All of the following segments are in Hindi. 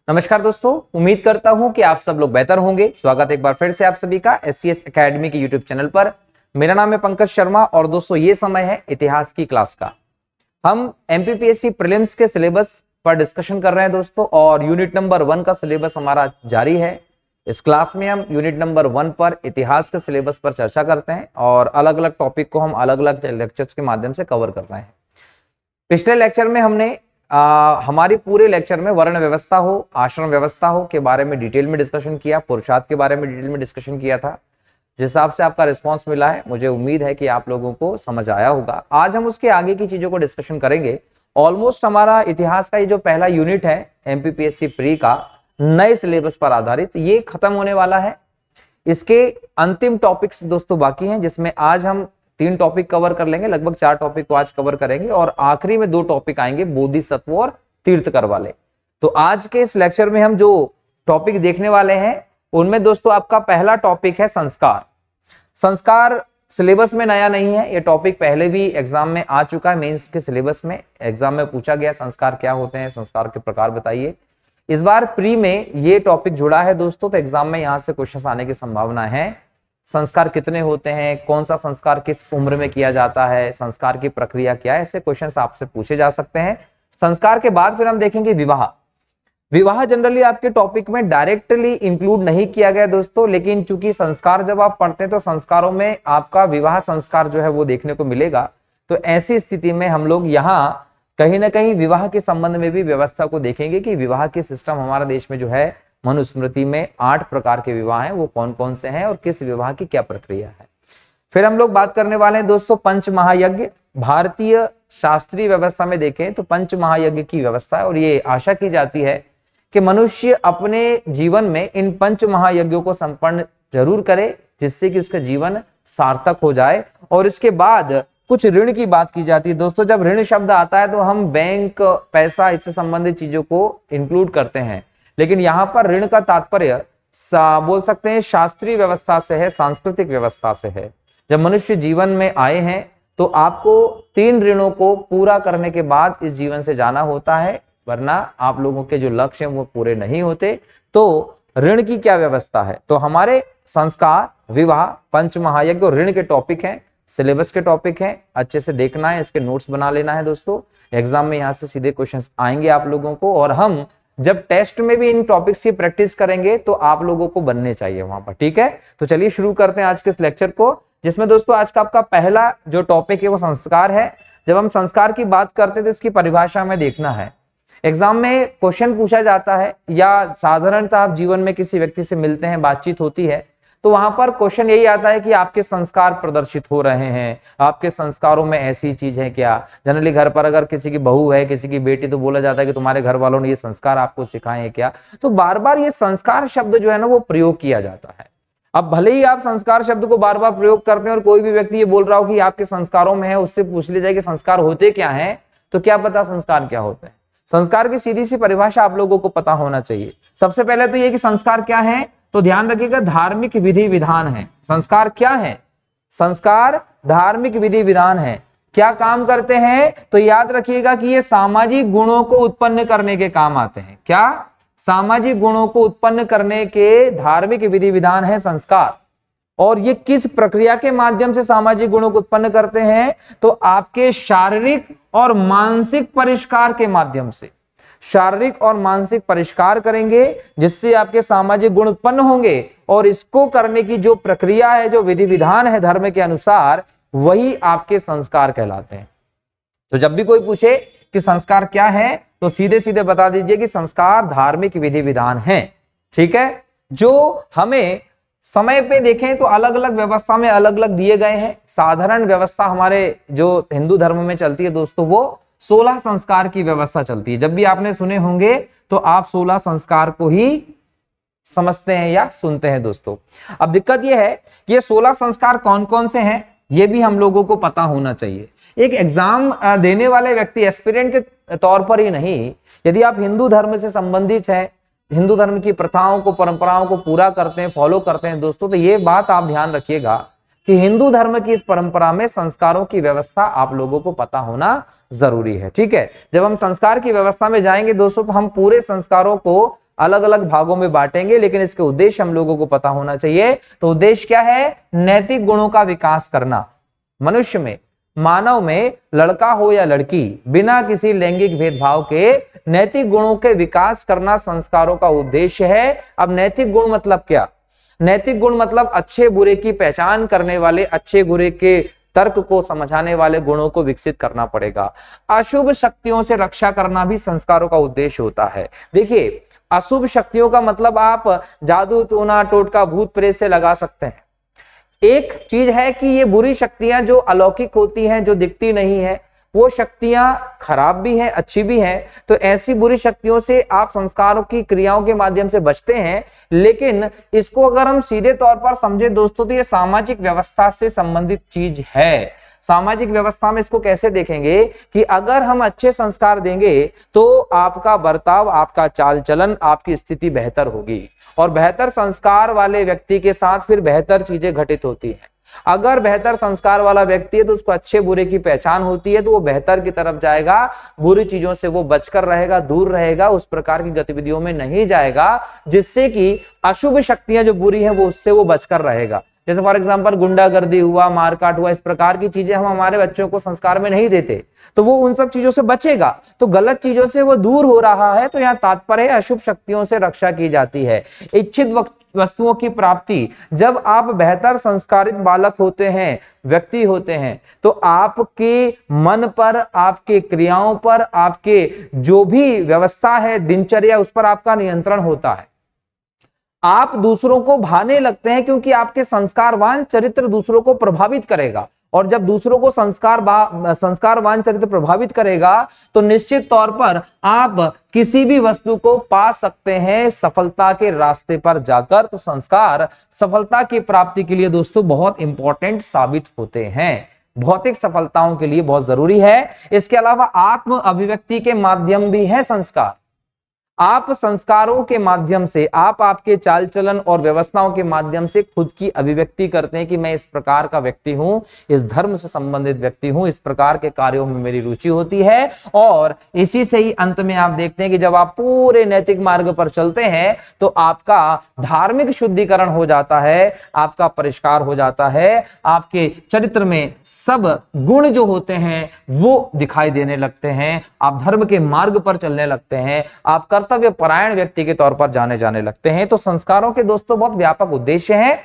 नमस्कार दोस्तों, उम्मीद करता हूं कि आप सब लोग बेहतर होंगे। स्वागत एक बार फिर से आप सभी का SCS एकेडमी के यूट्यूब चैनल पर। मेरा नाम है पंकज शर्मा और दोस्तों ये समय है इतिहास की क्लास का। हम MPPSC प्रीलिम्स के सिलेबस पर डिस्कशन कर रहे हैं दोस्तों, और यूनिट नंबर 1 का सिलेबस हमारा जारी है। इस क्लास में हम यूनिट नंबर 1 पर इतिहास के सिलेबस पर चर्चा करते हैं और अलग अलग टॉपिक को हम अलग अलग लेक्चर्स के माध्यम से कवर कर रहे हैं। पिछले लेक्चर में हमने हमारी पूरे लेक्चर में वर्ण व्यवस्था हो, आश्रम व्यवस्था हो के बारे में डिटेल में डिस्कशन किया, पुरुषार्थ के बारे में डिटेल में डिस्कशन किया था। जिस हिसाब से आपका रिस्पांस मिला है, मुझे उम्मीद है कि आप लोगों को समझ आया होगा। आज हम उसके आगे की चीजों को डिस्कशन करेंगे। ऑलमोस्ट हमारा इतिहास का ये जो पहला यूनिट है MPPSC प्री का नए सिलेबस पर आधारित, ये खत्म होने वाला है। इसके अंतिम टॉपिक्स दोस्तों बाकी हैं, जिसमें आज हम 3 टॉपिक कवर कर लेंगे। लगभग 4 टॉपिक को आज कवर करेंगे और आखिरी में 2 टॉपिक आएंगे, बोधिसत्व और तीर्थकर वाले। तो आज के इस लेक्चर में हम जो टॉपिक देखने वाले हैं उनमें दोस्तों आपका पहला टॉपिक है संस्कार। संस्कार सिलेबस में नया नहीं है, ये टॉपिक पहले भी एग्जाम में आ चुका है। मेंस के सिलेबस में एग्जाम में पूछा गया संस्कार क्या होते हैं, संस्कार के प्रकार बताइए। इस बार प्री में ये टॉपिक जुड़ा है दोस्तों, तो एग्जाम में यहां से क्वेश्चन आने की संभावना है। संस्कार कितने होते हैं, कौन सा संस्कार किस उम्र में किया जाता है, संस्कार की प्रक्रिया क्या है, ऐसे क्वेश्चंस आपसे पूछे जा सकते हैं। संस्कार के बाद फिर हम देखेंगे विवाह। विवाह जनरली आपके टॉपिक में डायरेक्टली इंक्लूड नहीं किया गया दोस्तों, लेकिन चूंकि संस्कार जब आप पढ़ते हैं तो संस्कारों में आपका विवाह संस्कार जो है वो देखने को मिलेगा। तो ऐसी स्थिति में हम लोग यहाँ कहीं ना कहीं विवाह के संबंध में भी व्यवस्था को देखेंगे कि विवाह के सिस्टम हमारा देश में जो है, मनुस्मृति में 8 प्रकार के विवाह हैं, वो कौन कौन से हैं और किस विवाह की क्या प्रक्रिया है। फिर हम लोग बात करने वाले हैं दोस्तों पंच महायज्ञ। भारतीय शास्त्रीय व्यवस्था में देखें तो पंच महायज्ञ की व्यवस्था है, और ये आशा की जाती है कि मनुष्य अपने जीवन में इन पंच महायज्ञों को संपन्न जरूर करे, जिससे कि उसका जीवन सार्थक हो जाए। और इसके बाद कुछ ऋण की बात की जाती है दोस्तों। जब ऋण शब्द आता है तो हम बैंक, पैसा, इससे संबंधित चीजों को इंक्लूड करते हैं, लेकिन यहाँ पर ऋण का तात्पर्य बोल सकते हैं शास्त्रीय व्यवस्था से है, सांस्कृतिक व्यवस्था से है। जब मनुष्य जीवन में आए हैं तो आपको 3 ऋणों को पूरा करने के बाद इस जीवन से जाना होता है, वरना आप लोगों के जो लक्ष्य हैं वो पूरे नहीं होते। तो ऋण की क्या व्यवस्था है, तो हमारे संस्कार, विवाह, पंच महायज्ञ और ऋण के टॉपिक हैं, सिलेबस के टॉपिक हैं। अच्छे से देखना है, इसके नोट्स बना लेना है दोस्तों। एग्जाम में यहाँ से सीधे क्वेश्चंस आएंगे आप लोगों को, और हम जब टेस्ट में भी इन टॉपिक्स की प्रैक्टिस करेंगे तो आप लोगों को बनने चाहिए वहां पर, ठीक है। तो चलिए शुरू करते हैं आज के इस लेक्चर को, जिसमें दोस्तों आज का आपका पहला जो टॉपिक है वो संस्कार है। जब हम संस्कार की बात करते हैं तो इसकी परिभाषा में देखना है। एग्जाम में क्वेश्चन पूछा जाता है या साधारणतः आप जीवन में किसी व्यक्ति से मिलते हैं, बातचीत होती है, तो वहां पर क्वेश्चन यही आता है कि आपके संस्कार प्रदर्शित हो रहे हैं, आपके संस्कारों में ऐसी चीज है क्या। जनरली घर पर अगर किसी की बहू है, किसी की बेटी, तो बोला जाता है कि तुम्हारे घर वालों ने ये संस्कार आपको सिखाए हैं क्या। तो बार बार ये संस्कार शब्द जो है ना वो प्रयोग किया जाता है। अब भले ही आप संस्कार शब्द को बार बार प्रयोग करते हैं और कोई भी व्यक्ति ये बोल रहा हो कि आपके संस्कारों में है, उससे पूछ लीजिए कि संस्कार होते क्या है, तो क्या पता संस्कार क्या होता है। संस्कार की सीधी सी परिभाषा आप लोगों को पता होना चाहिए। सबसे पहले तो ये कि संस्कार क्या है, तो ध्यान रखिएगा धार्मिक विधि विधान है। संस्कार क्या है, संस्कार धार्मिक विधि विधान है। क्या काम करते हैं, तो याद रखिएगा कि ये सामाजिक गुणों को उत्पन्न करने के काम आते हैं। क्या, सामाजिक गुणों को उत्पन्न करने के धार्मिक विधि विधान है संस्कार। और ये किस प्रक्रिया के माध्यम से सामाजिक गुणों को उत्पन्न करते हैं, तो आपके शारीरिक और मानसिक परिष्कार के माध्यम से। शारीरिक और मानसिक परिष्कार करेंगे, जिससे आपके सामाजिक गुण उत्पन्न होंगे, और इसको करने की जो प्रक्रिया है, जो विधि विधान है धर्म के अनुसार, वही आपके संस्कार कहलाते हैं। तो जब भी कोई पूछे कि संस्कार क्या है, तो सीधे सीधे बता दीजिए कि संस्कार धार्मिक विधि विधान है, ठीक है। जो हमें समय पे देखें तो अलग अलग व्यवस्था में अलग अलग दिए गए हैं। साधारण व्यवस्था हमारे जो हिंदू धर्म में चलती है दोस्तों, वो 16 संस्कार की व्यवस्था चलती है। जब भी आपने सुने होंगे तो आप 16 संस्कार को ही समझते हैं या सुनते हैं दोस्तों। अब दिक्कत यह है कि ये 16 संस्कार कौन कौन से हैं, ये भी हम लोगों को पता होना चाहिए। एक एग्जाम देने वाले व्यक्ति, एस्पिरेंट के तौर पर ही नहीं, यदि आप हिंदू धर्म से संबंधित हैं, हिंदू धर्म की प्रथाओं को, परंपराओं को पूरा करते हैं, फॉलो करते हैं दोस्तों, तो ये बात आप ध्यान रखिएगा कि हिंदू धर्म की इस परंपरा में संस्कारों की व्यवस्था आप लोगों को पता होना जरूरी है, ठीक है। जब हम संस्कार की व्यवस्था में जाएंगे दोस्तों, तो हम पूरे संस्कारों को अलग अलग भागों में बांटेंगे, लेकिन इसके उद्देश्य हम लोगों को पता होना चाहिए। तो उद्देश्य क्या है? नैतिक गुणों का विकास करना। मनुष्य में, मानव में, लड़का हो या लड़की, बिना किसी लैंगिक भेदभाव के नैतिक गुणों के विकास करना संस्कारों का उद्देश्य है। अब नैतिक गुण मतलब क्या? नैतिक गुण मतलब अच्छे बुरे की पहचान करने वाले, अच्छे बुरे के तर्क को समझाने वाले गुणों को विकसित करना पड़ेगा। अशुभ शक्तियों से रक्षा करना भी संस्कारों का उद्देश्य होता है। देखिए, अशुभ शक्तियों का मतलब आप जादू टोना टोटका भूत प्रेत से लगा सकते हैं। एक चीज है कि ये बुरी शक्तियां जो अलौकिक होती हैं, जो दिखती नहीं है, वो शक्तियां खराब भी हैं, अच्छी भी हैं। तो ऐसी बुरी शक्तियों से आप संस्कारों की क्रियाओं के माध्यम से बचते हैं। लेकिन इसको अगर हम सीधे तौर पर समझे दोस्तों, तो ये सामाजिक व्यवस्था से संबंधित चीज है। सामाजिक व्यवस्था में इसको कैसे देखेंगे कि अगर हम अच्छे संस्कार देंगे तो आपका बर्ताव, आपका चाल चलन, आपकी स्थिति बेहतर होगी, और बेहतर संस्कार वाले व्यक्ति के साथ फिर बेहतर चीजें घटित होती हैं। अगर बेहतर संस्कार वाला व्यक्ति है तो उसको अच्छे बुरे की पहचान होती है, तो वो बेहतर की तरफ जाएगा, बुरी चीजों से वो बचकर रहेगा, दूर रहेगा, उस प्रकार की गतिविधियों में नहीं जाएगा, जिससे कि अशुभ शक्तियां जो बुरी हैं वो उससे वो बचकर रहेगा। जैसे फॉर एग्जांपल गुंडागर्दी हुआ, मारकाट हुआ, इस प्रकार की चीजें हम हमारे बच्चों को संस्कार में नहीं देते, तो वो उन सब चीजों से बचेगा, तो गलत चीजों से वो दूर हो रहा है। तो यहाँ तात्पर्य है अशुभ शक्तियों से रक्षा की जाती है। इच्छित वस्तुओं की प्राप्ति, जब आप बेहतर संस्कारित बालक होते हैं, व्यक्ति होते हैं, तो आपके मन पर, आपके क्रियाओं पर, आपके जो भी व्यवस्था है दिनचर्या, उस पर आपका नियंत्रण होता है। आप दूसरों को भाने लगते हैं क्योंकि आपके संस्कारवान चरित्र दूसरों को प्रभावित करेगा, और जब दूसरों को संस्कारवान चरित्र प्रभावित करेगा तो निश्चित तौर पर आप किसी भी वस्तु को पा सकते हैं सफलता के रास्ते पर जाकर। तो संस्कार सफलता की प्राप्ति के लिए दोस्तों बहुत इंपॉर्टेंट साबित होते हैं, भौतिक सफलताओं के लिए बहुत जरूरी है। इसके अलावा आत्म अभिव्यक्ति के माध्यम भी है संस्कार। आप संस्कारों के माध्यम से, आप आपके चाल चलन और व्यवस्थाओं के माध्यम से खुद की अभिव्यक्ति करते हैं कि मैं इस प्रकार का व्यक्ति हूं, इस धर्म से संबंधित व्यक्ति हूं, इस प्रकार के कार्यों में मेरी रुचि होती है। और इसी से ही अंत में आप देखते हैं कि जब आप पूरे नैतिक मार्ग पर चलते हैं तो आपका धार्मिक शुद्धिकरण हो जाता है, आपका परिष्कार हो जाता है, आपके चरित्र में सब गुण जो होते हैं वो दिखाई देने लगते हैं, आप धर्म के मार्ग पर चलने लगते हैं, आप कर्तव्य परायण व्यक्ति के तौर पर जाने लगते हैं। तो संस्कारों के दोस्तों बहुत व्यापक उद्देश्य हैं।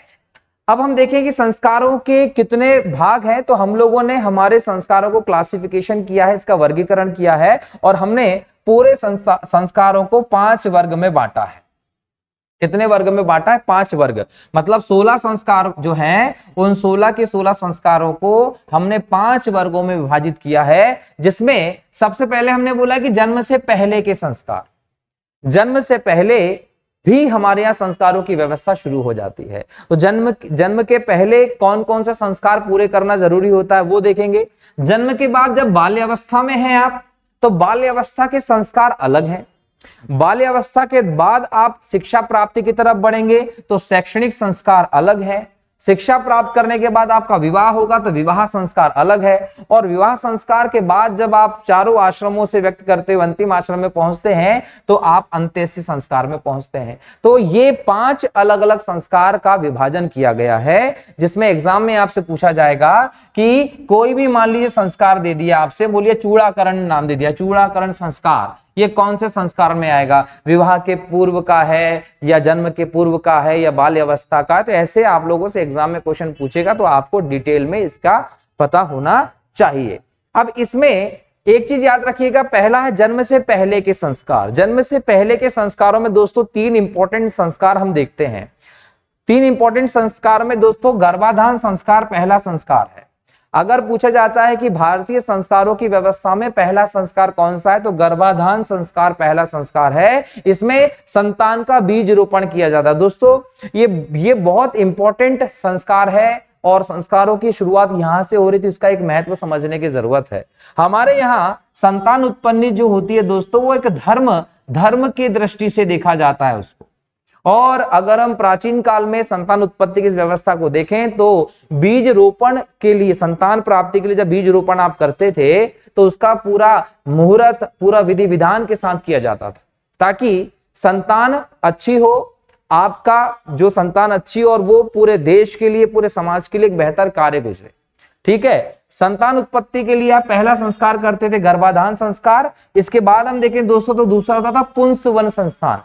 अब हम देखें कि संस्कारों के कितने भाग हैं। तो हम लोगों ने हमारे संस्कारों को क्लासिफिकेशन किया है, इसका वर्गीकरण किया है, और हमने पूरे संस्कारों को 5 वर्ग में बांटा है। कितने वर्ग में बांटा है? 5 वर्ग। मतलब 16 संस्कार जो हैं, उन 16 के 16 संस्कारों को हमने 5 वर्गों में विभाजित किया है, जिसमें सबसे पहले हमने बोला कि जन्म से पहले के संस्कार। जन्म से पहले भी हमारे यहाँ संस्कारों की व्यवस्था शुरू हो जाती है। तो जन्म के पहले कौन कौन से संस्कार पूरे करना जरूरी होता है वो देखेंगे। जन्म के बाद जब बाल्यावस्था में हैं आप, तो बाल्यावस्था के संस्कार अलग हैं। बाल्यावस्था के बाद आप शिक्षा प्राप्ति की तरफ बढ़ेंगे तो शैक्षणिक संस्कार अलग है। शिक्षा प्राप्त करने के बाद आपका विवाह होगा तो विवाह संस्कार अलग है। और विवाह संस्कार के बाद जब आप चारों आश्रमों से व्यक्त करते हुए अंतिम आश्रम में पहुंचते हैं तो आप अंत्येष्टि संस्कार में पहुंचते हैं। तो ये 5 अलग अलग संस्कार का विभाजन किया गया है, जिसमें एग्जाम में आपसे पूछा जाएगा कि कोई भी मान लीजिए संस्कार दे दिया आपसे, बोलिए चूड़ाकरण नाम दे दिया, चूड़ाकरण संस्कार, ये कौन से संस्कार में आएगा? विवाह के पूर्व का है या जन्म के पूर्व का है या बाल्य अवस्था का? तो ऐसे आप लोगों से एग्जाम में क्वेश्चन पूछेगा, तो आपको डिटेल में इसका पता होना चाहिए। अब इसमें एक चीज याद रखिएगा, पहला है जन्म से पहले के संस्कार। जन्म से पहले के संस्कारों में दोस्तों 3 इंपॉर्टेंट संस्कार हम देखते हैं। 3 इंपॉर्टेंट संस्कार में दोस्तों गर्भाधान संस्कार पहला संस्कार है। अगर पूछा जाता है कि भारतीय संस्कारों की व्यवस्था में पहला संस्कार कौन सा है, तो गर्भाधान संस्कार पहला संस्कार है। इसमें संतान का बीज रोपण किया जाता है। दोस्तों ये बहुत इंपॉर्टेंट संस्कार है और संस्कारों की शुरुआत यहां से हो रही थी, उसका एक महत्व समझने की जरूरत है। हमारे यहाँ संतान उत्पत्ति जो होती है दोस्तों, वो एक धर्म की दृष्टि से देखा जाता है उसको। और अगर हम प्राचीन काल में संतान उत्पत्ति की इस व्यवस्था को देखें तो बीज रोपण के लिए, संतान प्राप्ति के लिए जब बीज रोपण आप करते थे तो उसका पूरा मुहूर्त, पूरा विधि विधान के साथ किया जाता था, ताकि संतान अच्छी हो, आपका जो संतान अच्छी हो और वो पूरे देश के लिए, पूरे समाज के लिए एक बेहतर कार्य गुजरे। ठीक है, संतान उत्पत्ति के लिए आप पहला संस्कार करते थे गर्भाधान संस्कार। इसके बाद हम देखें दोस्तों तो दूसरा होता था पुंसवन संस्थान।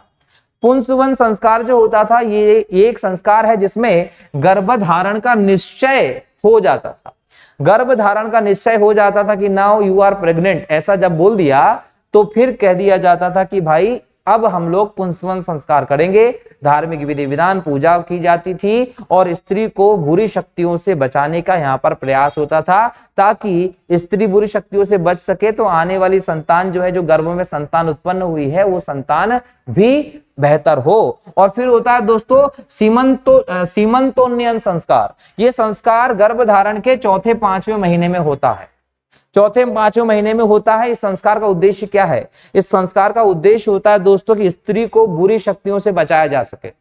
पुंसवन संस्कार जो होता था ये एक संस्कार है जिसमें गर्भधारण का निश्चय हो जाता था। गर्भधारण का निश्चय हो जाता था कि नाउ यू आर प्रेग्नेंट, ऐसा जब बोल दिया तो फिर कह दिया जाता था कि भाई अब हम लोग पुंसवन संस्कार करेंगे। धार्मिक विधि विधान, पूजा की जाती थी और स्त्री को बुरी शक्तियों से बचाने का यहाँ पर प्रयास होता था, ताकि स्त्री बुरी शक्तियों से बच सके तो आने वाली संतान जो है, जो गर्भ में संतान उत्पन्न हुई है, वो संतान भी बेहतर हो। और फिर होता है दोस्तों सीमंतोन्नयन संस्कार। ये संस्कार गर्भधारण के चौथे पांचवें महीने में होता है। चौथे पांचवें महीने में होता है। इस संस्कार का उद्देश्य क्या है? इस संस्कार का उद्देश्य होता है दोस्तों कि स्त्री को बुरी शक्तियों से बचाया जा सके।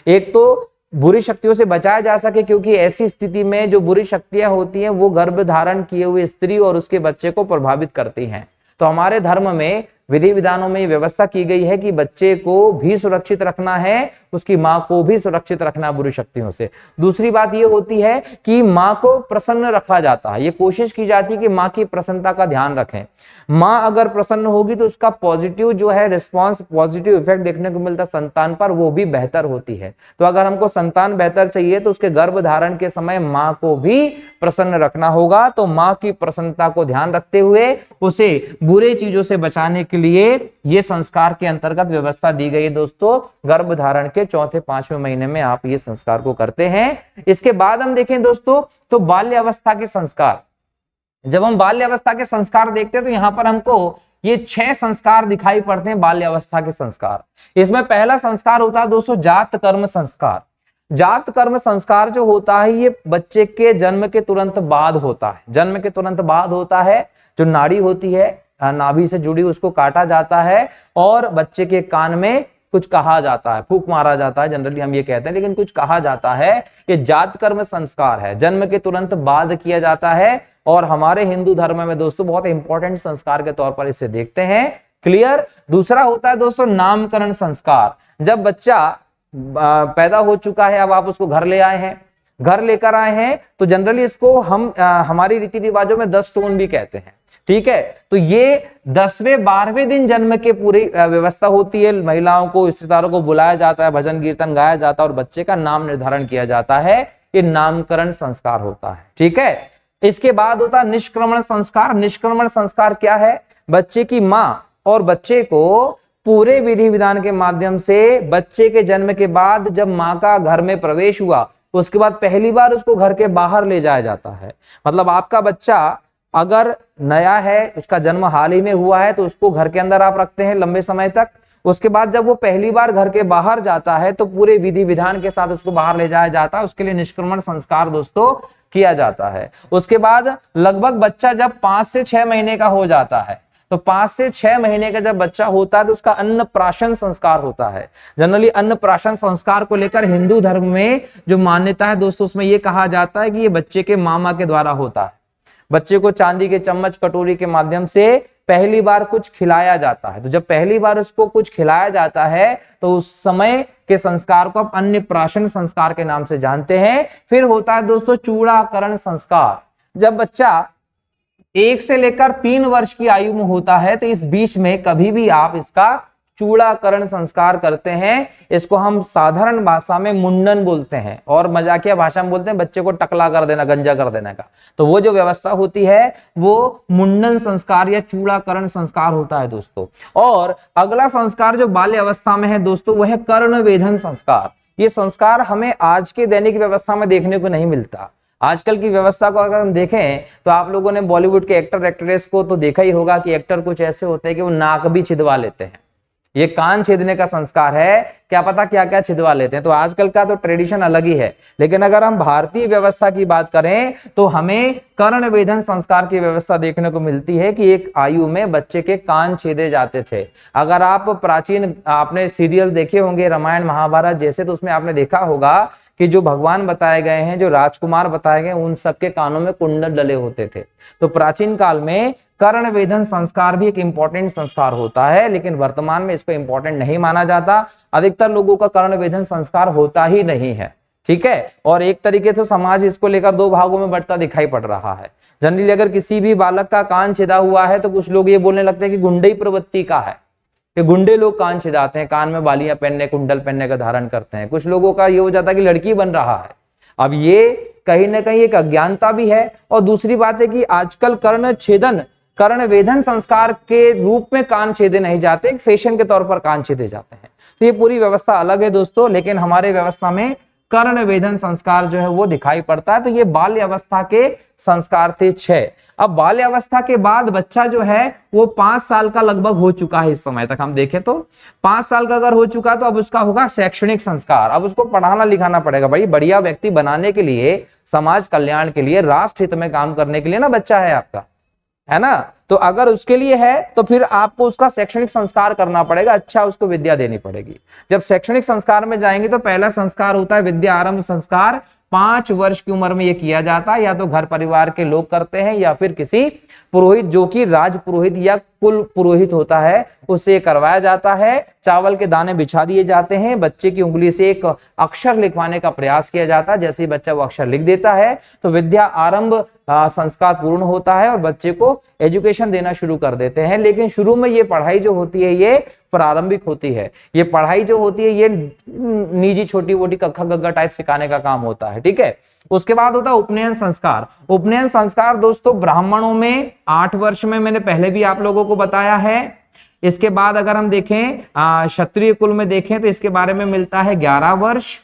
एक तो बुरी शक्तियों से बचाया जा सके क्योंकि ऐसी स्थिति में जो बुरी शक्तियां होती हैं वो गर्भधारण किए हुए स्त्री और उसके बच्चे को प्रभावित करती हैं। तो हमारे धर्म में विधि विधानों में व्यवस्था की गई है कि बच्चे को भी सुरक्षित रखना है, उसकी माँ को भी सुरक्षित रखना बुरी शक्तियों से। दूसरी बात ये होती है कि माँ को प्रसन्न रखा जाता है। ये कोशिश की जाती है कि माँ की प्रसन्नता का ध्यान रखें। माँ अगर प्रसन्न होगी तो उसका पॉजिटिव जो है रिस्पॉन्स, पॉजिटिव इफेक्ट देखने को मिलता संतान पर, वो भी बेहतर होती है। तो अगर हमको संतान बेहतर चाहिए तो उसके गर्भधारण के समय माँ को भी प्रसन्न रखना होगा। तो माँ की प्रसन्नता को ध्यान रखते हुए उसे बुरे चीजों से बचाने के लिए ये संस्कार के अंतर्गत व्यवस्था दी गई है दोस्तों। गर्भधारण के चौथे पांचवें महीने में आप ये संस्कार को करते हैं। इसके बाद हम देखें दोस्तों तो बाल्यावस्था के संस्कार। जब हम बाल्यावस्था के संस्कार देखते हैं तो यहां पर हमको ये 6 संस्कार दिखाई पड़ते हैं बाल्यावस्था के संस्कार। इसमें पहला संस्कार होता है दोस्तों जात कर्म संस्कार। जात कर्म संस्कार जो होता है ये बच्चे के जन्म के तुरंत बाद होता है। जन्म के तुरंत बाद होता है। जो नाड़ी होती है नाभि से जुड़ी, उसको काटा जाता है और बच्चे के कान में कुछ कहा जाता है, फूंक मारा जाता है, जनरली हम ये कहते हैं, लेकिन कुछ कहा जाता है। ये जात कर्म संस्कार है, जन्म के तुरंत बाद किया जाता है और हमारे हिंदू धर्म में दोस्तों बहुत इंपॉर्टेंट संस्कार के तौर पर इसे देखते हैं। क्लियर। दूसरा होता है दोस्तों नामकरण संस्कार। जब बच्चा पैदा हो चुका है, अब आप उसको घर ले आए हैं, घर लेकर आए हैं, तो जनरली इसको हम हमारी रीति रिवाजों में 10 टोन भी कहते हैं। ठीक है, तो ये 10वें 12वें दिन जन्म के पूरी व्यवस्था होती है। महिलाओं को, रिश्तेदारों को बुलाया जाता है, भजन कीर्तन गाया जाता है और बच्चे का नाम निर्धारण किया जाता है। ये नामकरण संस्कार होता है। ठीक है। इसके बाद होता है निष्क्रमण संस्कार। निष्क्रमण संस्कार क्या है? बच्चे की माँ और बच्चे को पूरे विधि विधान के माध्यम से बच्चे के जन्म के बाद जब माँ का घर में प्रवेश हुआ उसके बाद पहली बार उसको घर के बाहर ले जाया जाता है। मतलब आपका बच्चा अगर नया है, उसका जन्म हाल ही में हुआ है, तो उसको घर के अंदर आप रखते हैं लंबे समय तक। उसके बाद जब वो पहली बार घर के बाहर जाता है तो पूरे विधि विधान के साथ उसको बाहर ले जाया जाता है। उसके लिए निष्क्रमण संस्कार दोस्तों किया जाता है। उसके बाद लगभग बच्चा जब 5 से 6 महीने का हो जाता है, तो 5 से 6 महीने का जब बच्चा होता है तो उसका अन्नप्राशन संस्कार होता है। जनरली अन्नप्राशन संस्कार को लेकर हिंदू धर्म में जो मान्यता है दोस्तों, उसमें ये कहा जाता है कि ये बच्चे के मामा के द्वारा होता है। बच्चे को चांदी के चम्मच कटोरी के माध्यम से पहली बार कुछ खिलाया जाता है। तो जब पहली बार उसको कुछ खिलाया जाता है तो उस समय के संस्कार को आप अन्नप्राशन संस्कार के नाम से जानते हैं। फिर होता है दोस्तों चूड़ाकरण संस्कार। जब बच्चा 1 से लेकर 3 वर्ष की आयु में होता है तो इस बीच में कभी भी आप इसका चूड़ाकरण संस्कार करते हैं। इसको हम साधारण भाषा में मुंडन बोलते हैं और मजाकिया भाषा में बोलते हैं बच्चे को टकला कर देना, गंजा कर देने का। तो वो जो व्यवस्था होती है वो मुंडन संस्कार या चूड़ाकरण संस्कार होता है दोस्तों। और अगला संस्कार जो बाल्य अवस्था में है दोस्तों वो है कर्णवेधन संस्कार। ये संस्कार हमें आज के दैनिक व्यवस्था में देखने को नहीं मिलता। आजकल की व्यवस्था को अगर हम देखें तो आप लोगों ने बॉलीवुड के एक्टर एक्ट्रेस को तो देखा ही होगा कि एक्टर कुछ ऐसे होते हैं कि वो नाक भी छिदवा लेते हैं। ये कान छेदने का संस्कार है, क्या पता क्या क्या छिदवा लेते हैं। तो आजकल का तो ट्रेडिशन अलग ही है, लेकिन अगर हम भारतीय व्यवस्था की बात करें तो हमें कर्णवेधन संस्कार की व्यवस्था देखने को मिलती है कि एक आयु में बच्चे के कान छेदे जाते थे। अगर आप प्राचीन आपने सीरियल देखे होंगे रामायण महाभारत जैसे, तो उसमें आपने देखा होगा कि जो भगवान बताए गए हैं, जो राजकुमार बताए गए, उन सबके कानों में कुंडल डले होते थे। तो प्राचीन काल में कर्ण वेधन संस्कार भी एक इंपॉर्टेंट संस्कार होता है, लेकिन वर्तमान में इसको इंपॉर्टेंट नहीं माना जाता। अधिकतर लोगों का कर्ण वेधन संस्कार होता ही नहीं है, ठीक है। और एक तरीके से समाज इसको लेकर दो भागों में बढ़ता दिखाई पड़ रहा है। जनरली अगर किसी भी बालक का कान छिदा हुआ है तो कुछ लोग ये बोलने लगते हैं कि गुंडई प्रवृत्ति का है, कि गुंडे लोग कान छिदाते हैं, कान में बालियां पहनने, कुंडल पहनने का धारण करते हैं। कुछ लोगों का ये हो जाता है कि लड़की बन रहा है। अब ये कहीं ना कहीं एक अज्ञानता भी है। और दूसरी बात है कि आजकल कर्ण वेधन संस्कार के रूप में कान छेदे नहीं जाते, एक फैशन के तौर पर कान छेदे जाते हैं। तो ये पूरी व्यवस्था अलग है दोस्तों, लेकिन हमारे व्यवस्था में कर्ण वेधन संस्कार जो है वो दिखाई पड़ता है। तो ये बाल्य अवस्था के संस्कार थे 6। अब बाल्य अवस्था के बाद बच्चा जो है वो 5 साल का लगभग हो चुका है। इस समय तक हम देखें तो 5 साल का अगर हो चुका तो अब उसका होगा शैक्षणिक संस्कार। अब उसको पढ़ाना लिखाना पड़ेगा। भाई बढ़िया व्यक्ति बनाने के लिए, समाज कल्याण के लिए, राष्ट्र हित में काम करने के लिए ना बच्चा है आपका, है ना। तो अगर उसके लिए है तो फिर आपको उसका शैक्षणिक संस्कार करना पड़ेगा, अच्छा उसको विद्या देनी पड़ेगी। जब शैक्षणिक संस्कार में जाएंगे तो पहला संस्कार होता है विद्या आरंभ संस्कार। 5 वर्ष की उम्र में यह किया जाता है। या तो घर परिवार के लोग करते हैं या फिर किसी पुरोहित, जो कि राज पुरोहित या कुल पुरोहित होता है, उससे करवाया जाता है। चावल के दाने बिछा दिए जाते हैं, बच्चे की उंगली से एक अक्षर लिखवाने का प्रयास किया जाता है। जैसे ही बच्चा वो अक्षर लिख देता है तो विद्या आरंभ संस्कार पूर्ण होता है और बच्चे को एजुकेशन देना शुरू कर देते हैं। लेकिन शुरू में ये पढ़ाई जो होती है ये प्रारंभिक होती है। ये पढ़ाई जो होती है ये निजी छोटी मोटी कक्का गग्गा टाइप सिखाने का काम होता है, ठीक है। उसके बाद होता है उपनयन संस्कार। उपनयन संस्कार दोस्तों ब्राह्मणों में 8 वर्ष में, मैंने पहले भी आप लोगों को बताया है। इसके बाद अगर हम देखें क्षत्रिय कुल में देखें तो इसके बारे में मिलता है 11 वर्ष।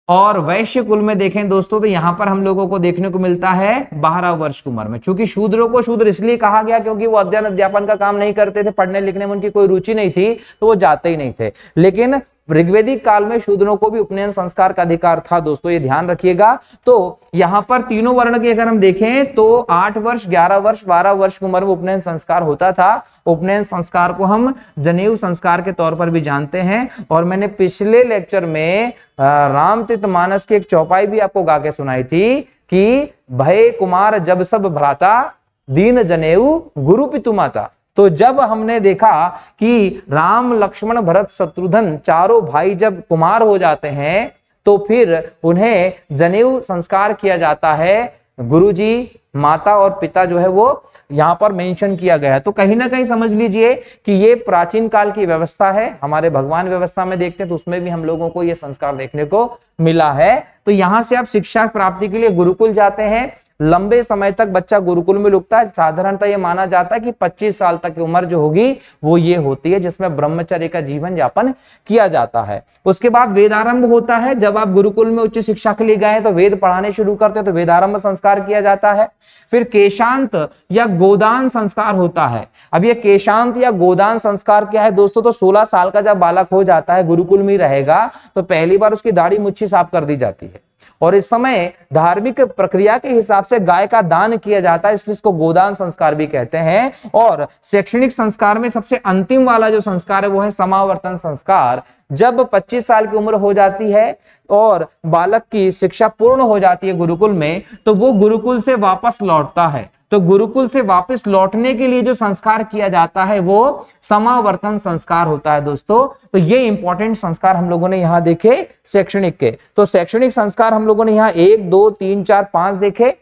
और वैश्य कुल में देखें दोस्तों तो यहां पर हम लोगों को देखने को मिलता है 12 वर्ष की उम्र में। चूंकि शूद्रों को शूद्र इसलिए कहा गया क्योंकि वो अध्ययन अध्यापन का काम नहीं करते थे, पढ़ने लिखने में उनकी कोई रुचि नहीं थी, तो वो जाते ही नहीं थे। लेकिन ऋग्वैदिक काल में शूद्रों को भी उपनयन संस्कार का अधिकार था दोस्तों, ये ध्यान रखिएगा। तो यहाँ पर तीनों वर्ण की अगर हम देखें तो 8 वर्ष, 11 वर्ष, 12 वर्ष की उम्र में उपनयन संस्कार होता था। उपनयन संस्कार को हम जनेऊ संस्कार के तौर पर भी जानते हैं। और मैंने पिछले लेक्चर में रामतीर्थ मानस की एक चौपाई भी आपको गा के सुनाई थी कि भय कुमार जब सब भ्राता, दीन जनेऊ गुरु पितु माता। तो जब हमने देखा कि राम लक्ष्मण भरत शत्रुघ्न चारों भाई जब कुमार हो जाते हैं तो फिर उन्हें जनेऊ संस्कार किया जाता है। गुरुजी, माता और पिता जो है वो यहाँ पर मेंशन किया गया है। तो कहीं ना कहीं समझ लीजिए कि ये प्राचीन काल की व्यवस्था है। हमारे भगवान व्यवस्था में देखते हैं तो उसमें भी हम लोगों को ये संस्कार देखने को मिला है। तो यहाँ से आप शिक्षा प्राप्ति के लिए गुरुकुल जाते हैं। लंबे समय तक बच्चा गुरुकुल में रुकता है। साधारणतः ये माना जाता है कि 25 साल तक की उम्र जो होगी वो ये होती है जिसमें ब्रह्मचर्य का जीवन यापन किया जाता है। उसके बाद वेदारंभ होता है। जब आप गुरुकुल में उच्च शिक्षा के लिए गए तो वेद पढ़ाने शुरू करते हैं तो वेदारंभ संस्कार किया जाता है। फिर केशांत या गोदान संस्कार होता है। अब ये केशांत या गोदान संस्कार क्या है दोस्तों, तो 16 साल का जब बालक हो जाता है, गुरुकुल में रहेगा, तो पहली बार उसकी दाढ़ी मुच्छी साफ कर दी जाती है। और इस समय धार्मिक प्रक्रिया के हिसाब से गाय का दान किया जाता है, इसलिए इसको गोदान संस्कार भी कहते हैं। और शैक्षणिक संस्कार में सबसे अंतिम वाला जो संस्कार है वो है समावर्तन संस्कार। जब 25 साल की उम्र हो जाती है और बालक की शिक्षा पूर्ण हो जाती है गुरुकुल में, तो वो गुरुकुल से वापस लौटता है। तो गुरुकुल से वापस लौटने के लिए जो संस्कार किया जाता है वो समावर्तन संस्कार होता है दोस्तों। तो ये इंपॉर्टेंट संस्कार हम लोगों ने यहाँ देखे शैक्षणिक के। तो शैक्षणिक संस्कार हम लोगों ने यहाँ 1, 2, 3, 4, 5 देखे।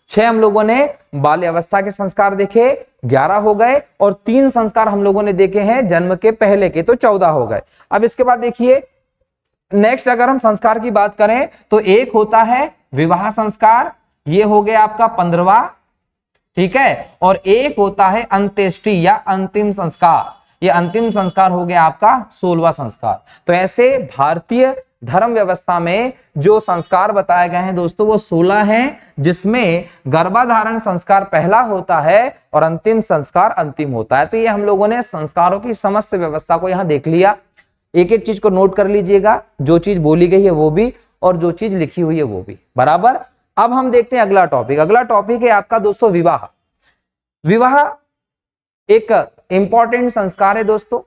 6 हम लोगों ने बाल्य अवस्था के संस्कार देखे, 11 हो गए। और 3 संस्कार हम लोगों ने देखे हैं जन्म के पहले के, तो 14 हो गए। अब इसके बाद देखिए नेक्स्ट अगर हम संस्कार की बात करें तो एक होता है विवाह संस्कार, ये हो गया आपका 15वां, ठीक है। और एक होता है अंत्येष्टि या अंतिम संस्कार, ये अंतिम संस्कार हो गया आपका 16वां संस्कार। तो ऐसे भारतीय धर्म व्यवस्था में जो संस्कार बताए गए हैं दोस्तों वो 16 हैं, जिसमें गर्भाधारण संस्कार पहला होता है और अंतिम संस्कार अंतिम होता है। तो ये हम लोगों ने संस्कारों की समस्त व्यवस्था को यहाँ देख लिया। एक एक चीज को नोट कर लीजिएगा, जो चीज बोली गई है वो भी और जो चीज लिखी हुई है वो भी, बराबर। अब हम देखते हैं अगला टॉपिक। अगला टॉपिक है आपका दोस्तों विवाह। विवाह एक इंपॉर्टेंट संस्कार है दोस्तों।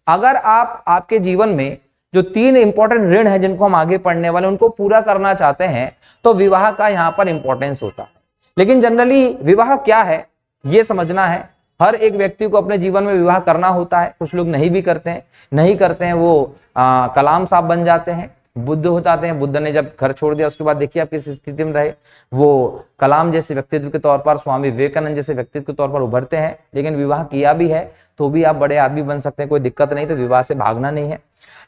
अगर आप आपके जीवन में जो 3 इंपॉर्टेंट ऋण हैं जिनको हम आगे पढ़ने वाले उनको पूरा करना चाहते हैं तो विवाह का यहाँ पर इंपॉर्टेंस होता है। लेकिन जनरली विवाह क्या है ये समझना है। हर एक व्यक्ति को अपने जीवन में विवाह करना होता है, कुछ लोग नहीं भी करते हैं, नहीं करते हैं वो कलाम साहब बन जाते हैं, बुद्ध हो जाते हैं। बुद्ध ने जब घर छोड़ दिया उसके बाद देखिए आप किस स्थिति में रहे, वो कलाम जैसे व्यक्तित्व के तौर पर, स्वामी विवेकानंद जैसे व्यक्तित्व के तौर पर उभरते हैं। लेकिन विवाह किया भी है तो भी आप बड़े आदमी बन सकते हैं, कोई दिक्कत नहीं, तो विवाह से भागना नहीं है।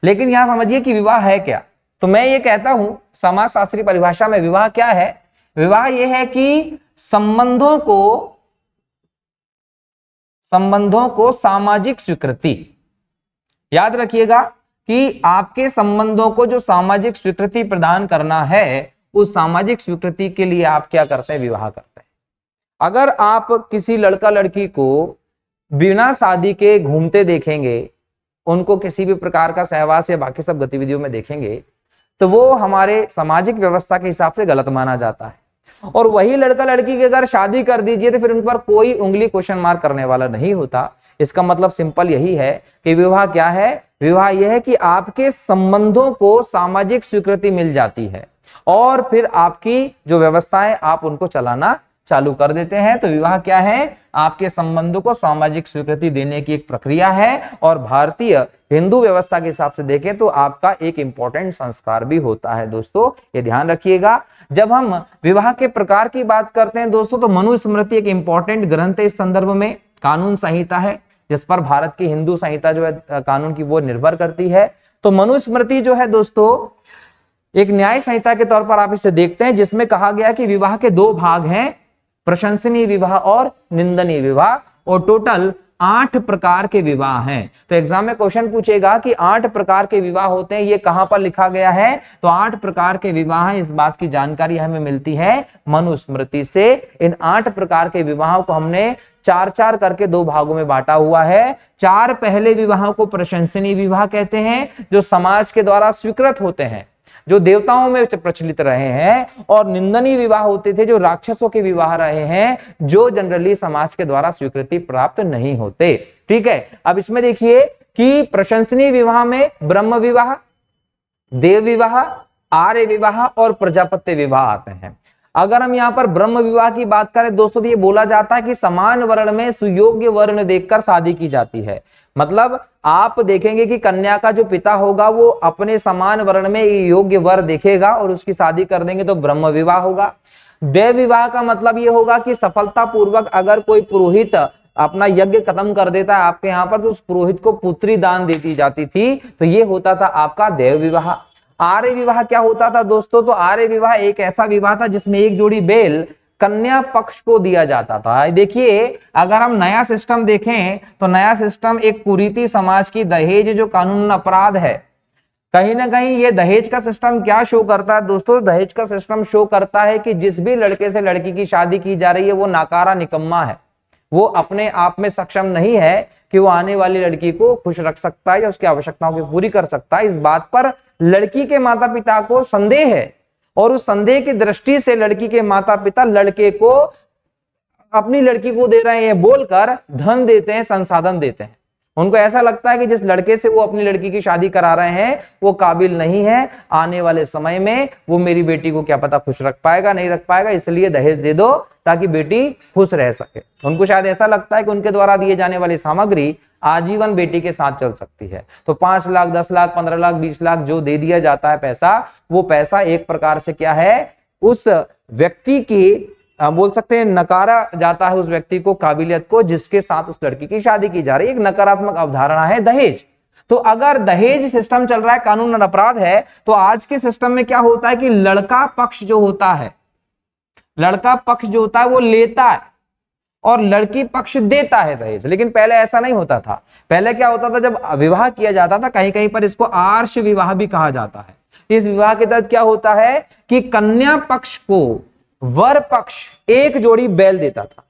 लेकिन यहाँ समझिए कि विवाह है क्या। तो मैं ये कहता हूं समाजशास्त्री परिभाषा में विवाह क्या है। विवाह यह है कि संबंधों को सामाजिक स्वीकृति, याद रखिएगा कि आपके संबंधों को जो सामाजिक स्वीकृति प्रदान करना है, उस सामाजिक स्वीकृति के लिए आप क्या करते हैं, विवाह करते हैं। अगर आप किसी लड़का लड़की को बिना शादी के घूमते देखेंगे, उनको किसी भी प्रकार का सहवास या बाकी सब गतिविधियों में देखेंगे, तो वो हमारे सामाजिक व्यवस्था के हिसाब से गलत माना जाता है। और वही लड़का लड़की की अगर शादी कर दीजिए तो फिर उन पर कोई उंगली क्वेश्चन मार्क करने वाला नहीं होता। इसका मतलब सिंपल यही है कि विवाह क्या है। विवाह यह है कि आपके संबंधों को सामाजिक स्वीकृति मिल जाती है और फिर आपकी जो व्यवस्थाएं आप उनको चलाना चालू कर देते हैं। तो विवाह क्या है, आपके संबंधों को सामाजिक स्वीकृति देने की एक प्रक्रिया है। और भारतीय हिंदू व्यवस्था के हिसाब से देखें तो आपका एक इंपॉर्टेंट संस्कार भी होता है। दोस्तों ये ध्यान रखिएगा। जब हम विवाह के प्रकार की बात करते हैं दोस्तों, तो मनुस्मृति एक इंपॉर्टेंट ग्रंथ है इस संदर्भ में। कानून संहिता है जिस पर भारत की हिंदू संहिता जो है कानून की वो निर्भर करती है। तो मनुस्मृति जो है दोस्तों एक न्याय संहिता के तौर पर आप इसे देखते हैं, जिसमें कहा गया कि विवाह के 2 भाग हैं, प्रशंसनीय विवाह और निंदनीय विवाह, और टोटल 8 प्रकार के विवाह हैं। तो एग्जाम में क्वेश्चन पूछेगा कि 8 प्रकार के विवाह होते हैं, ये कहां पर लिखा गया है। तो 8 प्रकार के विवाह हैं, इस बात की जानकारी हमें मिलती है मनुस्मृति से। इन 8 प्रकार के विवाहों को हमने 4-4 करके 2 भागों में बांटा हुआ है। 4 पहले विवाहों को प्रशंसनीय विवाह कहते हैं, जो समाज के द्वारा स्वीकृत होते हैं, जो देवताओं में प्रचलित रहे हैं। और निंदनीय विवाह होते थे, जो राक्षसों के विवाह रहे हैं, जो जनरली समाज के द्वारा स्वीकृति प्राप्त नहीं होते। ठीक है, अब इसमें देखिए कि प्रशंसनीय विवाह में ब्रह्म विवाह, देव विवाह, आर्य विवाह और प्रजापत्य विवाह आते हैं। अगर हम यहाँ पर ब्रह्म विवाह की बात करें दोस्तों, तो ये बोला जाता है कि समान वर्ण में सुयोग्य वर्ण देखकर शादी की जाती है। मतलब आप देखेंगे कि कन्या का जो पिता होगा वो अपने समान वर्ण में योग्य वर देखेगा और उसकी शादी कर देंगे, तो ब्रह्म विवाह होगा। देव विवाह का मतलब ये होगा कि सफलता पूर्वक अगर कोई पुरोहित अपना यज्ञ खत्म कर देता है आपके यहाँ पर, तो उस पुरोहित को पुत्री दान देती जाती थी, तो ये होता था आपका देव विवाह। आर्य विवाह क्या होता था दोस्तों, तो आर्य विवाह एक ऐसा विवाह था जिसमें एक जोड़ी बेल कन्या पक्ष को दिया जाता था। देखिए अगर हम नया सिस्टम देखें तो नया सिस्टम एक कुरीति समाज की दहेज जो कानून अपराध है, कहीं ना कहीं ये दहेज का सिस्टम क्या शो करता है दोस्तों, दहेज का सिस्टम शो करता है कि जिस भी लड़के से लड़की की शादी की जा रही है वो नाकारा निकम्मा है, वो अपने आप में सक्षम नहीं है कि वो आने वाली लड़की को खुश रख सकता है या उसकी आवश्यकताओं को पूरी कर सकता है। इस बात पर लड़की के माता पिता को संदेह है और उस संदेह की दृष्टि से लड़की के माता पिता लड़के को अपनी लड़की को दे रहे हैं बोलकर धन देते हैं, संसाधन देते हैं। उनको ऐसा लगता है कि जिस लड़के से वो अपनी लड़की की शादी करा रहे हैं वो काबिल नहीं है, आने वाले समय में वो मेरी बेटी को क्या पता खुश रख पाएगा नहीं रख पाएगा, इसलिए दहेज दे दो ताकि बेटी खुश रह सके। उनको शायद ऐसा लगता है कि उनके द्वारा दिए जाने वाली सामग्री आजीवन बेटी के साथ चल सकती है। तो 5 लाख 10 लाख 15 लाख 20 लाख जो दे दिया जाता है पैसा, वो पैसा एक प्रकार से क्या है, उस व्यक्ति की बोल सकते हैं नकारा जाता है उस व्यक्ति को, काबिलियत को, जिसके साथ उस लड़की की शादी की जा रही है। एक नकारात्मक अवधारणा है दहेज। तो अगर दहेज सिस्टम चल रहा है, कानून अपराध है, तो आज के सिस्टम में क्या होता है कि लड़का पक्ष जो होता है, लड़का पक्ष जो होता है वो लेता है और लड़की पक्ष देता है दहेज। लेकिन पहले ऐसा नहीं होता था। पहले क्या होता था, जब विवाह किया जाता था, कहीं कहीं पर इसको आर्ष विवाह भी कहा जाता है। इस विवाह के तहत क्या होता है कि कन्या पक्ष को वर पक्ष एक जोड़ी बैल देता था,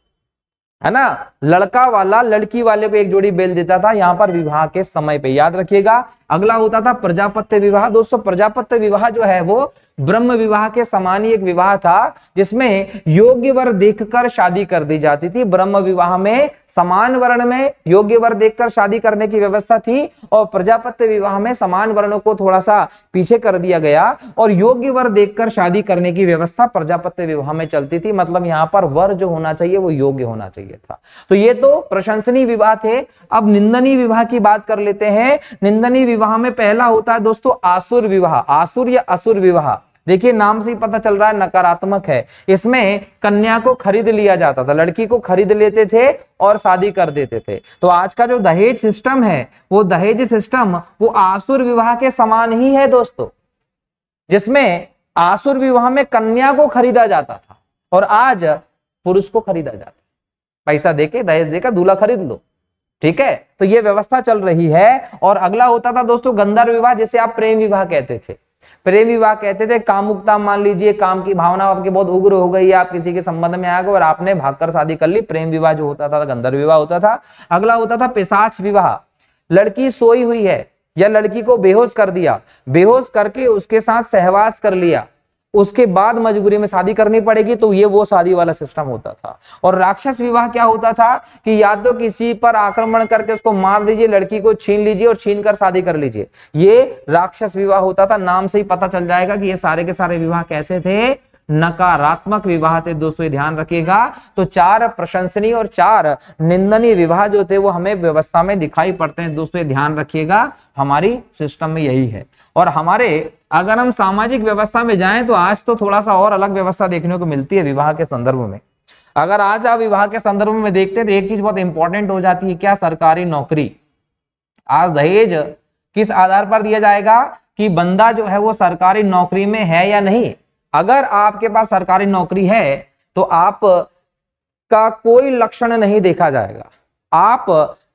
है ना, लड़का वाला लड़की वाले को एक जोड़ी बैल देता था यहां पर विवाह के समय पे, याद रखिएगा। अगला होता था प्रजापत्य विवाह। दोस्तों प्रजापत्य विवाह जो है वो ब्रह्म विवाह के समान ही एक विवाह था, जिसमें योग्य वर देखकर शादी कर दी जाती थी। ब्रह्म विवाह में समान वर्ण में योग्य वर देखकर शादी करने की व्यवस्था थी, और प्रजापत्य विवाह में समान वर्णों को थोड़ा सा पीछे कर दिया गया और योग्य वर देखकर शादी करने की व्यवस्था प्रजापत्य विवाह में चलती थी। मतलब यहां पर वर जो होना चाहिए वो योग्य होना चाहिए था। तो ये तो प्रशंसनीय विवाह थे। अब निंदनीय विवाह की बात कर लेते हैं। निंदनीय विवाह में पहला होता है दोस्तों आसुर विवाह, आसुर या असुर विवाह। देखिए नाम से ही पता चल रहा है नकारात्मक है। इसमें कन्या को खरीद लिया जाता था, लड़की को खरीद लेते थे और शादी कर देते थे। तो आज का जो दहेज सिस्टम है वो दहेज सिस्टम वो आसुर विवाह के समान ही है दोस्तों, जिसमें आसुर विवाह में कन्या को खरीदा जाता था और आज पुरुष को खरीदा जाता है। पैसा देके दहेज देकर दूल्हा खरीद लो, ठीक है। तो ये व्यवस्था चल रही है। और अगला होता था दोस्तों गंधर्व विवाह, जिसे आप प्रेम विवाह कहते थे। प्रेम विवाह कहते थे कामुकता, मान लीजिए काम की भावना आपकी बहुत उग्र हो गई, आप किसी के संबंध में आ गए और आपने भागकर शादी कर ली, प्रेम विवाह जो होता था गंधर्व विवाह होता था। अगला होता था पिशाच विवाह। लड़की सोई हुई है या लड़की को बेहोश कर दिया, बेहोश करके उसके साथ सहवास कर लिया, उसके बाद मजबूरी में शादी करनी पड़ेगी, तो ये वो शादी वाला सिस्टम होता था। और राक्षस विवाह क्या होता था कि या तो किसी पर आक्रमण करके उसको मार दीजिए, लड़की को छीन लीजिए और छीन कर शादी कर लीजिए, ये राक्षस विवाह होता था। नाम से ही पता चल जाएगा कि ये सारे के सारे विवाह कैसे थे, नकारात्मक विवाह थे दोस्तों, ये ध्यान रखिएगा। तो 4 प्रशंसनीय और 4 निंदनीय विवाह जो थे वो हमें व्यवस्था में दिखाई पड़ते हैं दोस्तों, ये ध्यान रखिएगा। हमारी सिस्टम में यही है। और हमारे अगर हम सामाजिक व्यवस्था में जाएं तो आज तो थोड़ा सा और अलग व्यवस्था देखने को मिलती है विवाह के संदर्भ में। अगर आज आप विवाह के संदर्भ में देखते हैं तो एक चीज बहुत इंपॉर्टेंट हो जाती है, क्या? सरकारी नौकरी। आज दहेज किस आधार पर दिया जाएगा कि बंदा जो है वो सरकारी नौकरी में है या नहीं। अगर आपके पास सरकारी नौकरी है तो आप का कोई लक्षण नहीं देखा जाएगा, आप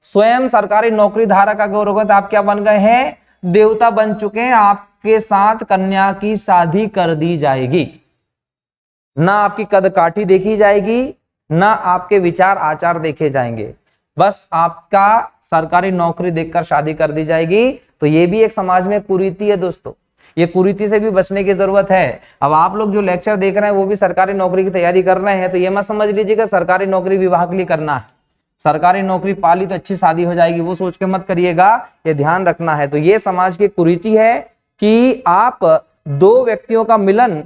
स्वयं सरकारी नौकरी धारक अगर हो गए तो आप क्या बन गए हैं? देवता बन चुके हैं। आपके साथ कन्या की शादी कर दी जाएगी, ना आपकी कदकाठी देखी जाएगी, ना आपके विचार आचार देखे जाएंगे, बस आपका सरकारी नौकरी देखकर शादी कर दी जाएगी। तो ये भी एक समाज में कुरीति है दोस्तों, ये कुरीति से भी बचने की जरूरत है। अब आप लोग जो लेक्चर देख रहे हैं वो भी सरकारी नौकरी की तैयारी कर रहे हैं, तो ये मत समझ लीजिएगा सरकारी नौकरी विवाह के लिए करना है, सरकारी नौकरी पाली तो अच्छी शादी हो जाएगी, वो सोच के मत करिएगा, ये ध्यान रखना है। तो ये समाज की कुरीति है कि आप 2 व्यक्तियों का मिलन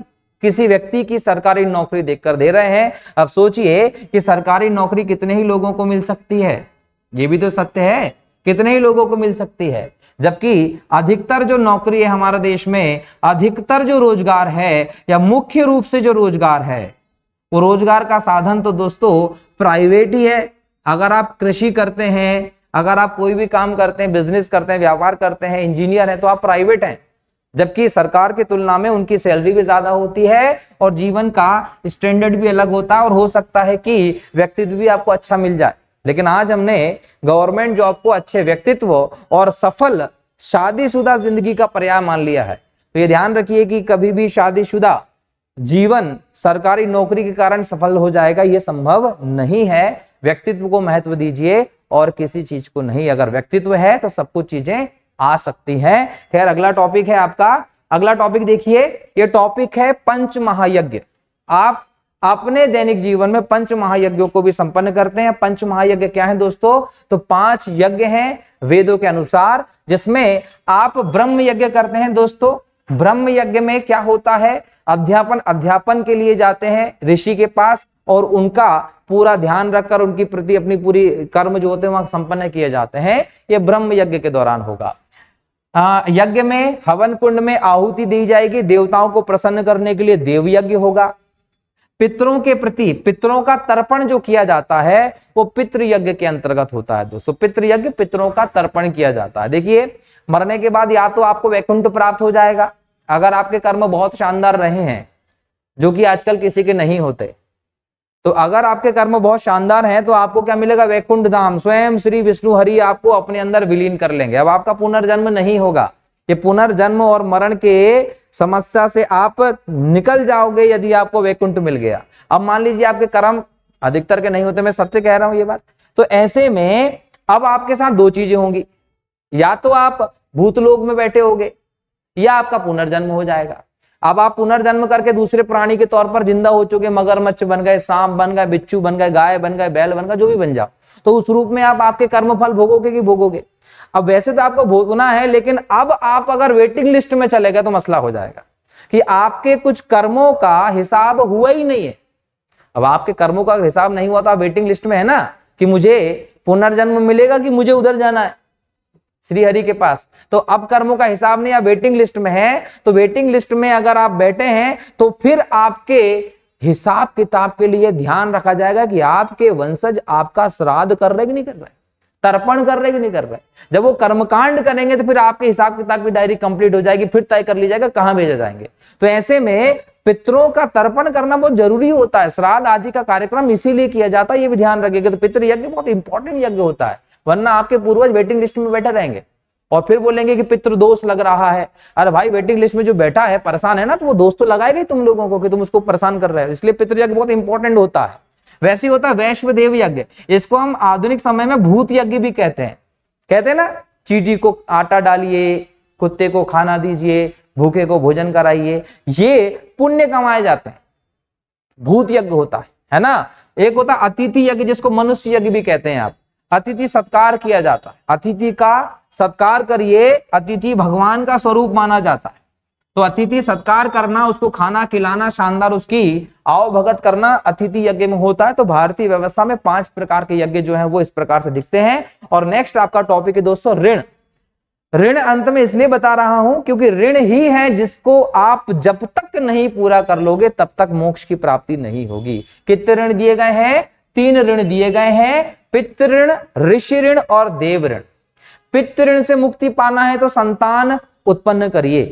किसी व्यक्ति की सरकारी नौकरी देखकर दे रहे हैं। अब सोचिए कि सरकारी नौकरी कितने ही लोगों को मिल सकती है, ये भी तो सत्य है, कितने ही लोगों को मिल सकती है। जबकि अधिकतर जो नौकरी है हमारे देश में, अधिकतर जो रोजगार है या मुख्य रूप से जो रोजगार है वो रोजगार का साधन तो दोस्तों प्राइवेट ही है। अगर आप कृषि करते हैं, अगर आप कोई भी काम करते हैं, बिजनेस करते हैं, व्यापार करते हैं, इंजीनियर हैं, तो आप प्राइवेट हैं। जबकि सरकार की तुलना में उनकी सैलरी भी ज्यादा होती है और जीवन का स्टैंडर्ड भी अलग होता है और हो सकता है कि व्यक्तित्व भी आपको अच्छा मिल जाए। लेकिन आज हमने गवर्नमेंट जॉब को अच्छे व्यक्तित्व और सफल शादीशुदा जिंदगी का पर्याय मान लिया है। तो ये ध्यान रखिए कि कभी भी शादीशुदा जीवन सरकारी नौकरी के कारण सफल हो जाएगा, ये संभव नहीं है। व्यक्तित्व को महत्व दीजिए और किसी चीज को नहीं। अगर व्यक्तित्व है तो सब कुछ चीजें आ सकती हैं। खैर अगला टॉपिक है आपका, अगला टॉपिक देखिए, ये टॉपिक है पंच महायज्ञ। आप अपने दैनिक जीवन में पंच महायज्ञों को भी संपन्न करते हैं। पंच महायज्ञ क्या है दोस्तों? तो 5 यज्ञ हैं वेदों के अनुसार, जिसमें आप ब्रह्म यज्ञ करते हैं दोस्तों। ब्रह्म यज्ञ में क्या होता है? अध्यापन के लिए जाते हैं ऋषि के पास और उनका पूरा ध्यान रखकर उनकी प्रति अपनी पूरी कर्म जो होते हैं वहां संपन्न किए जाते हैं। ये ब्रह्म यज्ञ के दौरान होगा। यज्ञ में हवन कुंड में आहुति दी जाएगी, देवताओं को प्रसन्न करने के लिए देव यज्ञ होगा। पितरों के प्रति पितरों का तर्पण जो किया जाता है वो पितृ यज्ञ के अंतर्गत होता है दोस्तों। पितृ यज्ञ, पितरों का तर्पण किया जाता है। देखिए मरने के बाद या तो आपको वैकुंठ प्राप्त हो जाएगा अगर आपके कर्म बहुत शानदार रहे हैं, जो कि आजकल किसी के नहीं होते। तो अगर आपके कर्म बहुत शानदार हैं तो आपको क्या मिलेगा? वैकुंठ धाम, स्वयं श्री विष्णु हरि आपको अपने अंदर विलीन कर लेंगे। अब आपका पुनर्जन्म नहीं होगा। ये पुनर्जन्म और मरण के समस्या से आप निकल जाओगे यदि आपको वैकुंठ मिल गया। अब मान लीजिए आपके कर्म अधिकतर के नहीं होते, मैं सत्य कह रहा हूं ये बात। तो ऐसे में अब आपके साथ 2 चीजें होंगी, या तो आप भूतलोक में बैठे होगे या आपका पुनर्जन्म हो जाएगा। अब आप पुनर्जन्म करके दूसरे प्राणी के तौर पर जिंदा हो चुके, मगरमच्छ बन गए, सांप बन गए, बिच्छू बन गए, गाय बन गए, बैल बन गए, जो भी बन जाओ, तो उस रूप में आप आपके कर्म फल भोगोगे कि भोगोगे? अब वैसे तो आपको भोगना है, लेकिन अब आप अगर वेटिंग लिस्ट में चले गए तो मसला हो जाएगा कि आपके कुछ कर्मों का हिसाब हुआ ही नहीं है। अब आपके कर्मों का हिसाब नहीं हुआ तो आप वेटिंग लिस्ट में है ना, कि मुझे पुनर्जन्म मिलेगा कि मुझे उधर जाना है श्री हरि के पास। तो अब कर्मों का हिसाब नहीं, आप वेटिंग लिस्ट में है। तो वेटिंग लिस्ट में अगर आप बैठे हैं तो फिर आपके हिसाब किताब के लिए ध्यान रखा जाएगा कि आपके वंशज आपका श्राद्ध कर रहे कि नहीं कर रहे, तर्पण कर रहे कि नहीं कर रहे। जब वो कर्मकांड करेंगे तो फिर आपके हिसाब किताब की डायरी कंप्लीट हो जाएगी, फिर तय कर ली जाएगा कहां भेजे जाएंगे। तो ऐसे में पितरों का तर्पण करना बहुत जरूरी होता है। श्राद्ध आदि का कार्यक्रम इसीलिए किया जाता है, ये भी ध्यान रखिएगा। तो पितृ यज्ञ बहुत इंपॉर्टेंट यज्ञ होता है, वरना आपके पूर्वज वेटिंग लिस्ट में बैठे रहेंगे और फिर बोलेंगे कि पितृ दोष लग रहा है। अरे भाई, वेटिंग लिस्ट में जो बैठा है परेशान है ना, तो वो दोष तो लगाएगा ही तुम लोगों को कि तुम उसको परेशान कर रहे हो। इसलिए पितृ यज्ञ बहुत इंपॉर्टेंट होता है। वैसे ही होता है वैश्वदेव यज्ञ, इसको हम आधुनिक समय में भूत यज्ञ भी कहते हैं ना। चींटी को आटा डालिए, कुत्ते को खाना दीजिए, भूखे को भोजन कराइए, ये पुण्य कमाए जाते हैं, भूत यज्ञ होता है ना। एक होता है अतिथि यज्ञ, जिसको मनुष्य यज्ञ भी कहते हैं। आप अतिथि सत्कार किया जाता है, अतिथि का सत्कार करिए। अतिथि भगवान का स्वरूप माना जाता है, तो अतिथि सत्कार करना, उसको खाना खिलाना, शानदार उसकी आओ भगत करना अतिथि यज्ञ में होता है। तो भारतीय व्यवस्था में 5 प्रकार के यज्ञ जो है वो इस प्रकार से दिखते हैं। और नेक्स्ट आपका टॉपिक है दोस्तों ऋण। ऋण अंत में इसलिए बता रहा हूं क्योंकि ऋण ही है जिसको आप जब तक नहीं पूरा कर लोगे तब तक मोक्ष की प्राप्ति नहीं होगी। कितने ऋण दिए गए हैं? 3 ऋण दिए गए हैं, पितृ ऋण, ऋषि ऋण और देव ऋण। पितृ ऋण से मुक्ति पाना है तो संतान उत्पन्न करिए,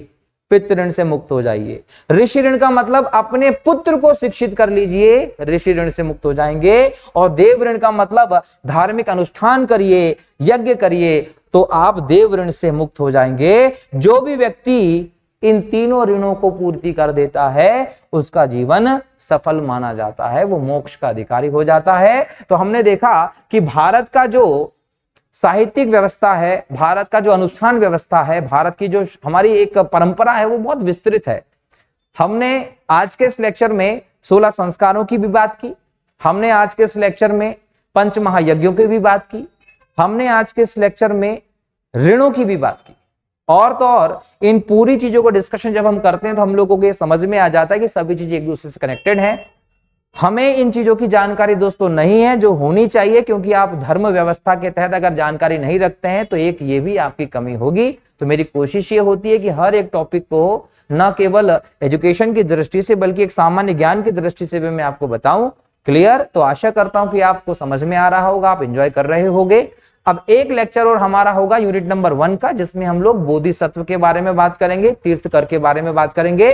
पितृ ऋण से मुक्त हो जाइए। ऋषि ऋण का मतलब अपने पुत्र को शिक्षित कर लीजिए, ऋषि ऋण से मुक्त हो जाएंगे। और देव ऋण का मतलब धार्मिक अनुष्ठान करिए, यज्ञ करिए, तो आप देव ऋण से मुक्त हो जाएंगे। जो भी व्यक्ति इन तीनों ऋणों को पूर्ति कर देता है उसका जीवन सफल माना जाता है, वो मोक्ष का अधिकारी हो जाता है। तो हमने देखा कि भारत का जो साहित्यिक व्यवस्था है, भारत का जो अनुष्ठान व्यवस्था है, भारत की जो हमारी एक परंपरा है वो बहुत विस्तृत है। हमने आज के इस लेक्चर में 16 संस्कारों की भी बात की, हमने आज के इस लेक्चर में पंच महायज्ञों की भी बात की, हमने आज के इस लेक्चर में ऋणों की भी बात की। और तो और इन पूरी चीजों को डिस्कशन जब हम करते हैं तो हम लोगों को ये समझ में आ जाता है कि सभी चीजें एक दूसरे से कनेक्टेड हैं। हमें इन चीजों की जानकारी दोस्तों नहीं है जो होनी चाहिए, क्योंकि आप धर्म व्यवस्था के तहत अगर जानकारी नहीं रखते हैं तो एक ये भी आपकी कमी होगी। तो मेरी कोशिश ये होती है कि हर एक टॉपिक को न केवल एजुकेशन की दृष्टि से बल्कि एक सामान्य ज्ञान की दृष्टि से भी मैं आपको बताऊं। क्लियर? तो आशा करता हूं कि आपको समझ में आ रहा होगा, आप एंजॉय कर रहे होंगे। अब एक लेक्चर और हमारा होगा यूनिट नंबर 1 का, जिसमें हम लोग बोधिसत्व के बारे में बात करेंगे, तीर्थकर के बारे में बात करेंगे,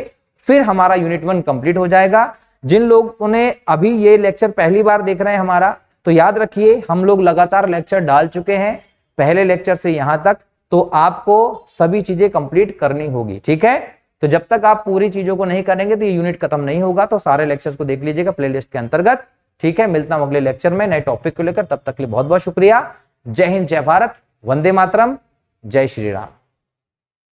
फिर हमारा यूनिट 1 कंप्लीट हो जाएगा। जिन लोगों ने अभी ये लेक्चर पहली बार देख रहे हैं हमारा, तो याद रखिए हम लोग लगातार लेक्चर डाल चुके हैं पहले लेक्चर से यहां तक, तो आपको सभी चीजें कंप्लीट करनी होगी, ठीक है। तो जब तक आप पूरी चीजों को नहीं करेंगे तो ये यूनिट खत्म नहीं होगा। तो सारे लेक्चर्स को देख लीजिएगा प्लेलिस्ट के अंतर्गत, ठीक है। मिलता हूं अगले लेक्चर में नए टॉपिक को लेकर, तब तक के लिए बहुत बहुत शुक्रिया। जय हिंद, जय भारत, वंदे मातरम, जय श्री राम।